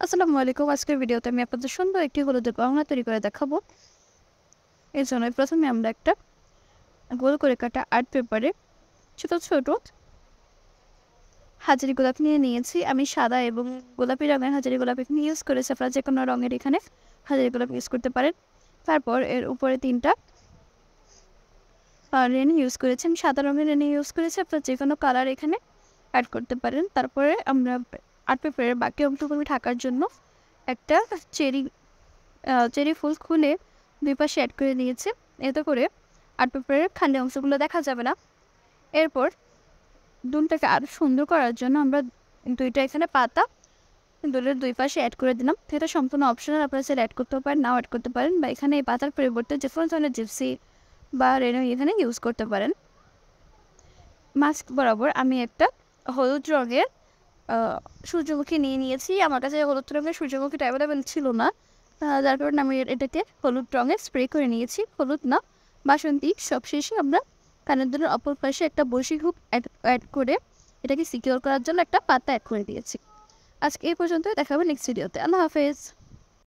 আসসালামু আলাইকুম। আজকের ভিডিওতে আমি আপনাদের সুন্দর একটি হলুদের গহনা তৈরি করে দেখাবো। এর জন্য প্রথমে আমরা একটা গোল করে কাটা আর্ট পেপারে ছোট ছোট হাজারি গোলাপ নিয়ে নিয়েছি। আমি সাদা এবং গোলাপি রঙের হাজারি গোলাপ এখানে ইউজ করেছি। আপনারা যে কোনো রঙের এখানে হাজারি গোলাপ ইউজ করতে পারেন। তারপর এর উপরে ৩টা রেন ইউজ করেছি। আমি সাদা রঙের রেন ইউজ করেছি। আপনারা যে কোনো কালার এখানে অ্যাড করতে পারেন। তারপরে আমরা আর্ট পেপারের বাকি অংশগুলো ঢাকার জন্য একটা চেরি ফুল খুলে দুই পাশে অ্যাড করে নিয়েছি। এতে করে আর্ট পেপারের খালি অংশগুলো দেখা যাবে না। এরপর দুলটাকে আরও সুন্দর করার জন্য আমরা দুইটা এখানে পাতা দুলের দুই পাশে অ্যাড করে দিলাম। এটা সম্পূর্ণ অপশনাল, আপনারা সেটা অ্যাড করতেও পারেন, নাও অ্যাড করতে পারেন, বা এখানে এই পাতার পরিবর্তে যে কোনো ধরনের জিপসি বা রেনো এখানে ইউজ করতে পারেন। মাস্ক বরাবর আমি একটা হলুদ রঙের সূর্যমুখী নিয়ে নিয়েছি। আমার কাছে হলুদ রঙের সূর্যমুখীটা অ্যাভেলেবেল ছিল না, যার কারণে আমি এটাকে হলুদ রঙে স্প্রে করে নিয়েছি। হলুদ না, বাসন্তী। সবশেষে আমরা কানের দুলের অপর পাশে একটা বড়শি হুক অ্যাড করে এটাকে সিকিউর করার জন্য একটা পাতা অ্যাড করে দিয়েছি। আজকে এই পর্যন্ত, দেখা হবে নেক্সট ভিডিওতে। আল্লাহ হাফেজ।